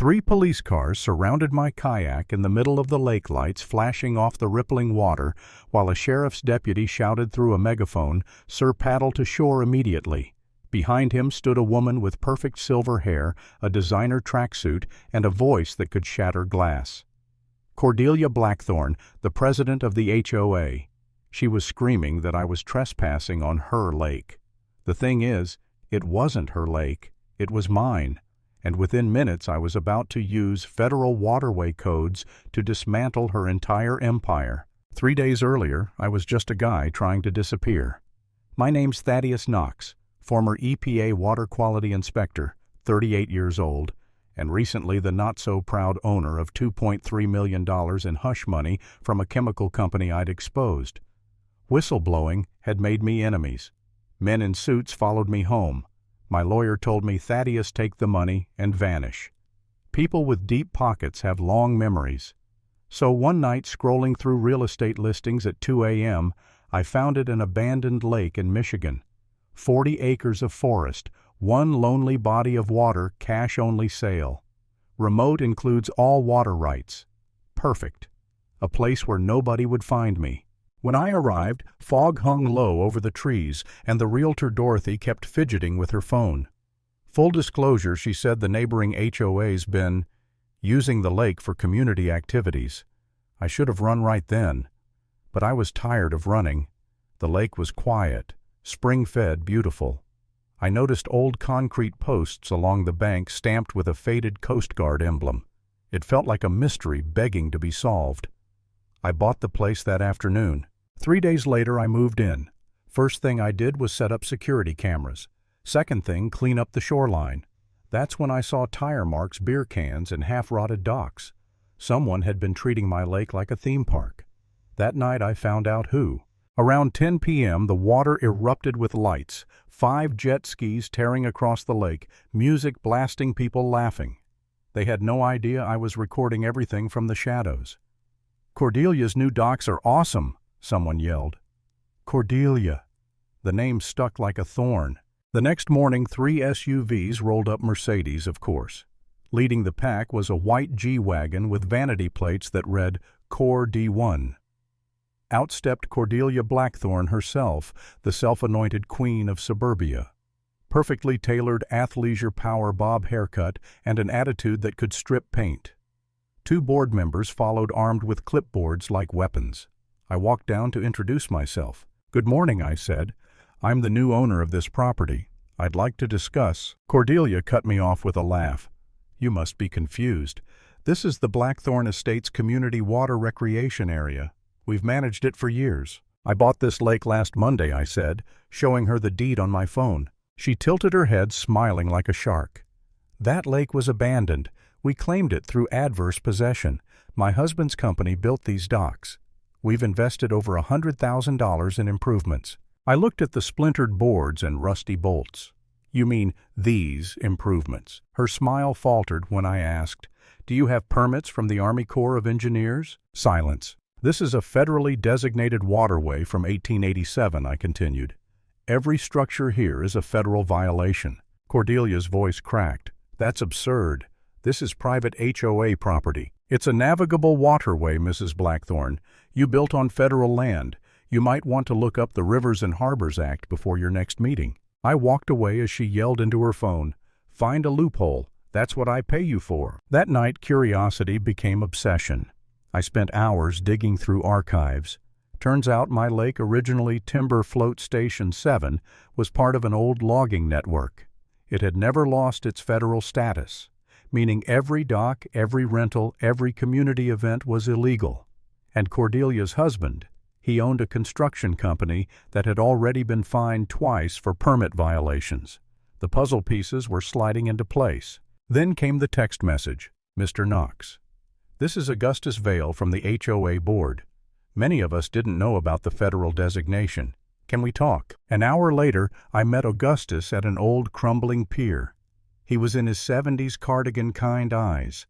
3 police cars surrounded my kayak in the middle of the lake, lights flashing off the rippling water, while a sheriff's deputy shouted through a megaphone, "Sir, paddle to shore immediately." Behind him stood a woman with perfect silver hair, a designer tracksuit, and a voice that could shatter glass. Cordelia Blackthorne, the president of the HOA. She was screaming that I was trespassing on her lake. The thing is, it wasn't her lake, it was mine. And within minutes I was about to use federal waterway codes to dismantle her entire empire. 3 days earlier, I was just a guy trying to disappear. My name's Thaddeus Knox, former EPA water quality inspector, 38 years old, and recently the not-so-proud owner of $2.3 million in hush money from a chemical company I'd exposed. Whistleblowing had made me enemies. Men in suits followed me home. My lawyer told me, "Thaddeus, take the money and vanish." People with deep pockets have long memories. So one night, scrolling through real estate listings at 2 a.m., I found an abandoned lake in Michigan. 40 acres of forest, one lonely body of water, cash-only sale. Remote includes all water rights. Perfect. A place where nobody would find me. When I arrived, fog hung low over the trees, and the realtor Dorothy kept fidgeting with her phone. Full disclosure, she said the neighboring HOA's been using the lake for community activities. I should have run right then. But I was tired of running. The lake was quiet, spring-fed, beautiful. I noticed old concrete posts along the bank stamped with a faded Coast Guard emblem. It felt like a mystery begging to be solved. I bought the place that afternoon. 3 days later, I moved in. First thing I did was set up security cameras. Second thing, clean up the shoreline. That's when I saw tire marks, beer cans, and half-rotted docks. Someone had been treating my lake like a theme park. That night, I found out who. Around 10 p.m., the water erupted with lights, 5 jet skis tearing across the lake, music blasting, people laughing. They had no idea I was recording everything from the shadows. "Cordelia's new docks are awesome," someone yelled. Cordelia. The name stuck like a thorn. The next morning, 3 SUVs rolled up, Mercedes, of course. Leading the pack was a white G-Wagon with vanity plates that read Cor D1. Out stepped Cordelia Blackthorne herself, the self-anointed queen of suburbia. Perfectly tailored athleisure power bob haircut and an attitude that could strip paint. 2 board members followed, armed with clipboards like weapons. I walked down to introduce myself. "Good morning," I said. "I'm the new owner of this property. I'd like to discuss." Cordelia cut me off with a laugh. "You must be confused. This is the Blackthorne Estates Community Water Recreation Area. We've managed it for years." "I bought this lake last Monday," I said, showing her the deed on my phone. She tilted her head, smiling like a shark. "That lake was abandoned. We claimed it through adverse possession. My husband's company built these docks. We've invested over $100,000 in improvements." I looked at the splintered boards and rusty bolts. "You mean these improvements?" Her smile faltered when I asked, "Do you have permits from the Army Corps of Engineers?" Silence. "This is a federally designated waterway from 1887, I continued. "Every structure here is a federal violation." Cordelia's voice cracked. "That's absurd. This is private HOA property. It's a navigable waterway, Mrs. Blackthorne. You built on federal land. You might want to look up the Rivers and Harbors Act before your next meeting." I walked away as she yelled into her phone, "Find a loophole. That's what I pay you for." That night, curiosity became obsession. I spent hours digging through archives. Turns out my lake, originally Timber Float Station 7, was part of an old logging network. It had never lost its federal status, meaning every dock, every rental, every community event was illegal. And Cordelia's husband, he owned a construction company that had already been fined twice for permit violations. The puzzle pieces were sliding into place. Then came the text message, "Mr. Knox. This is Augustus Vail from the HOA board. Many of us didn't know about the federal designation. Can we talk?" An hour later, I met Augustus at an old crumbling pier. He was in his 70s, cardigan kind eyes.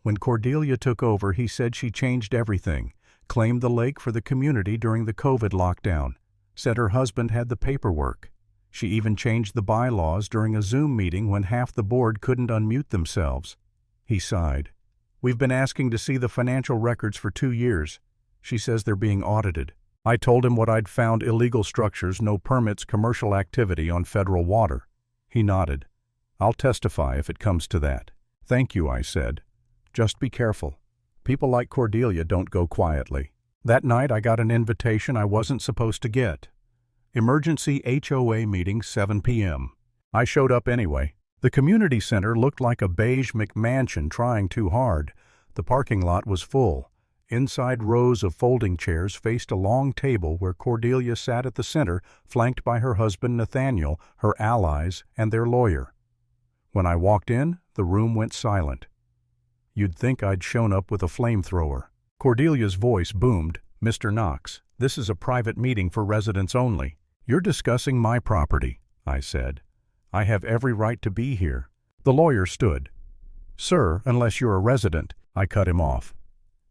When Cordelia took over, he said she changed everything, claimed the lake for the community during the COVID lockdown, said her husband had the paperwork. She even changed the bylaws during a Zoom meeting when half the board couldn't unmute themselves. He sighed. "We've been asking to see the financial records for 2 years. She says they're being audited." I told him what I'd found: illegal structures, no permits, commercial activity on federal water. He nodded. "I'll testify if it comes to that." "Thank you," I said. "Just be careful. People like Cordelia don't go quietly." That night I got an invitation I wasn't supposed to get. Emergency HOA meeting, 7 p.m. I showed up anyway. The community center looked like a beige McMansion trying too hard. The parking lot was full. Inside, rows of folding chairs faced a long table where Cordelia sat at the center, flanked by her husband Nathaniel, her allies, and their lawyer. When I walked in, the room went silent. You'd think I'd shown up with a flamethrower. Cordelia's voice boomed. "Mr. Knox, this is a private meeting for residents only." "You're discussing my property," I said. "I have every right to be here." The lawyer stood. "Sir, unless you're a resident," I cut him off.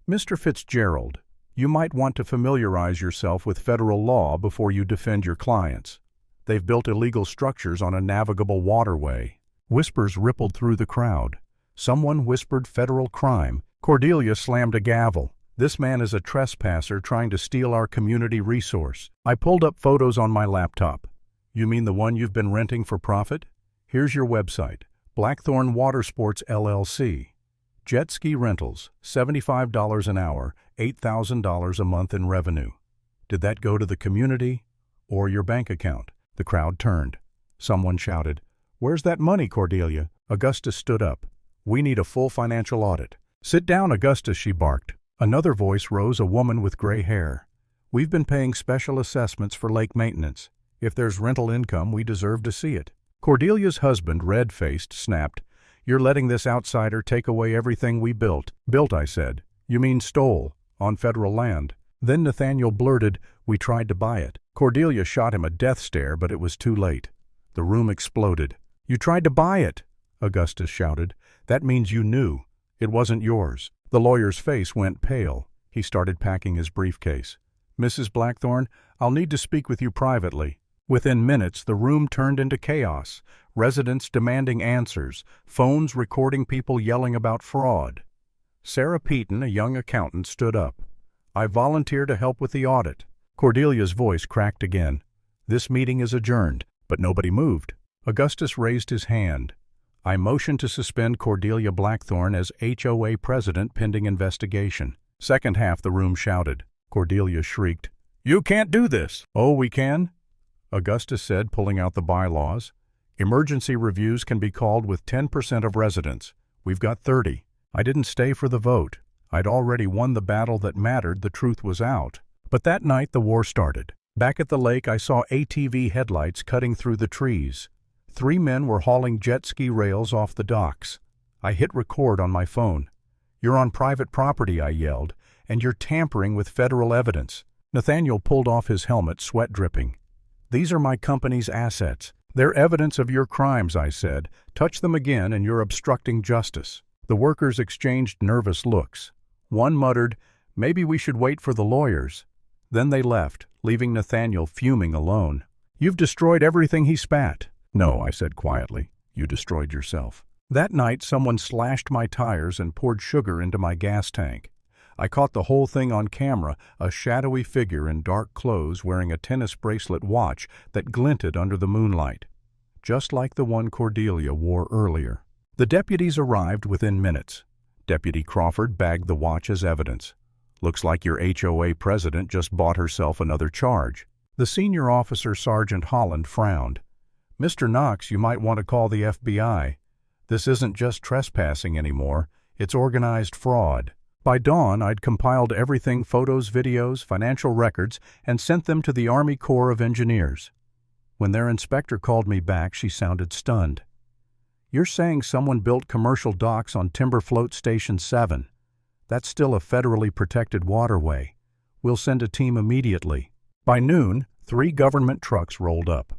"Mr. Fitzgerald, you might want to familiarize yourself with federal law before you defend your clients. They've built illegal structures on a navigable waterway." Whispers rippled through the crowd. Someone whispered federal crime. Cordelia slammed a gavel. "This man is a trespasser trying to steal our community resource." I pulled up photos on my laptop. "You mean the one you've been renting for profit? Here's your website, Blackthorn Watersports LLC. Jet ski rentals, $75 an hour, $8,000 a month in revenue. Did that go to the community or your bank account?" The crowd turned. Someone shouted, "Where's that money, Cordelia?" Augustus stood up. "We need a full financial audit." "Sit down, Augustus," she barked. Another voice rose, a woman with gray hair. "We've been paying special assessments for lake maintenance. If there's rental income, we deserve to see it." Cordelia's husband, red-faced, snapped, "You're letting this outsider take away everything we built." "Built," I said. "You mean stole, on federal land." Then Nathaniel blurted, "We tried to buy it." Cordelia shot him a death stare, but it was too late. The room exploded. "You tried to buy it," Augustus shouted. "That means you knew. It wasn't yours." The lawyer's face went pale. He started packing his briefcase. "Mrs. Blackthorn, I'll need to speak with you privately." Within minutes, the room turned into chaos. Residents demanding answers, phones recording people yelling about fraud. Sarah Peaton, a young accountant, stood up. "I volunteer to help with the audit." Cordelia's voice cracked again. "This meeting is adjourned," but nobody moved. Augustus raised his hand. "I motion to suspend Cordelia Blackthorn as HOA president pending investigation." Second half the room shouted. Cordelia shrieked, "You can't do this!" "Oh, we can," Augustus said, pulling out the bylaws. "Emergency reviews can be called with 10% of residents. We've got 30. I didn't stay for the vote. I'd already won the battle that mattered. The truth was out. But that night the war started. Back at the lake, I saw ATV headlights cutting through the trees. 3 men were hauling jet ski rails off the docks. I hit record on my phone. "You're on private property," I yelled, "and you're tampering with federal evidence." Nathaniel pulled off his helmet, sweat dripping. "These are my company's assets. They're evidence of your crimes," I said. "Touch them again and you're obstructing justice." The workers exchanged nervous looks. One muttered, "Maybe we should wait for the lawyers." Then they left, leaving Nathaniel fuming alone. "You've destroyed everything," he spat. "No," I said quietly. "You destroyed yourself." That night someone slashed my tires and poured sugar into my gas tank. I caught the whole thing on camera, a shadowy figure in dark clothes wearing a tennis bracelet watch that glinted under the moonlight, just like the one Cordelia wore earlier. The deputies arrived within minutes. Deputy Crawford bagged the watch as evidence. "Looks like your HOA president just bought herself another charge." The senior officer, Sergeant Holland, frowned. "Mr. Knox, you might want to call the FBI. This isn't just trespassing anymore, it's organized fraud." By dawn, I'd compiled everything: photos, videos, financial records, and sent them to the Army Corps of Engineers. When their inspector called me back, she sounded stunned. "You're saying someone built commercial docks on Timber Float Station 7. That's still a federally protected waterway. We'll send a team immediately." By noon, 3 government trucks rolled up.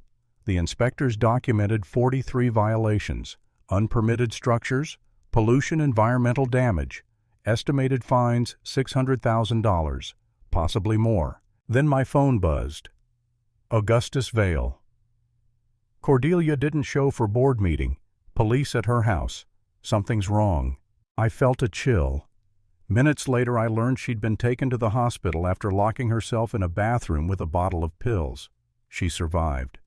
The inspectors documented 43 violations: unpermitted structures, pollution, environmental damage. Estimated fines $600,000, possibly more. Then my phone buzzed. Augustus Vale. "Cordelia didn't show for board meeting. Police at her house. Something's wrong." I felt a chill. Minutes later, I learned she'd been taken to the hospital after locking herself in a bathroom with a bottle of pills. She survived.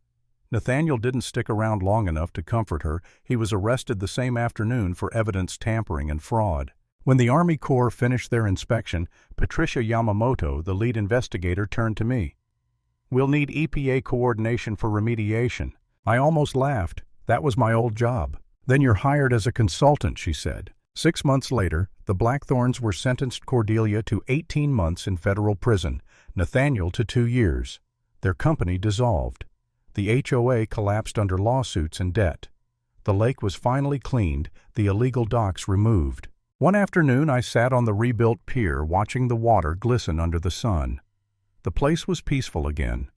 Nathaniel didn't stick around long enough to comfort her. He was arrested the same afternoon for evidence tampering and fraud. When the Army Corps finished their inspection, Patricia Yamamoto, the lead investigator, turned to me. "We'll need EPA coordination for remediation." I almost laughed. That was my old job. "Then you're hired as a consultant," she said. 6 months later, the Blackthorns were sentenced Cordelia to 18 months in federal prison, Nathaniel to 2 years. Their company dissolved. The HOA collapsed under lawsuits and debt. The lake was finally cleaned, the illegal docks removed. One afternoon, I sat on the rebuilt pier watching the water glisten under the sun. The place was peaceful again.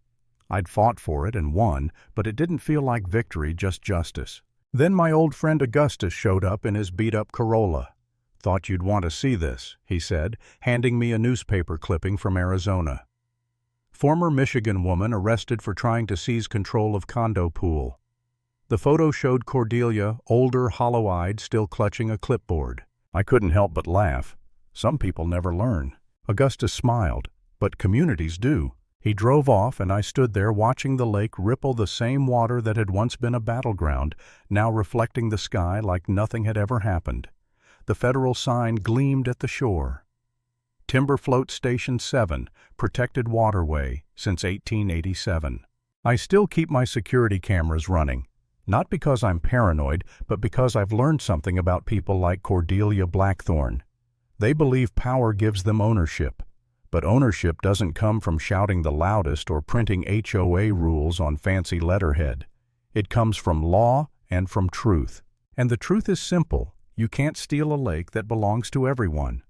I'd fought for it and won, but it didn't feel like victory, just justice. Then my old friend Augustus showed up in his beat-up Corolla. "Thought you'd want to see this," he said, handing me a newspaper clipping from Arizona. Former Michigan woman arrested for trying to seize control of condo pool. The photo showed Cordelia, older, hollow-eyed, still clutching a clipboard. I couldn't help but laugh. Some people never learn. Augustus smiled. But communities do. He drove off, and I stood there watching the lake ripple the same water that had once been a battleground, now reflecting the sky like nothing had ever happened. The federal sign gleamed at the shore. Timber Float Station 7, protected waterway, since 1887. I still keep my security cameras running. Not because I'm paranoid, but because I've learned something about people like Cordelia Blackthorn. They believe power gives them ownership. But ownership doesn't come from shouting the loudest or printing HOA rules on fancy letterhead. It comes from law and from truth. And the truth is simple. You can't steal a lake that belongs to everyone.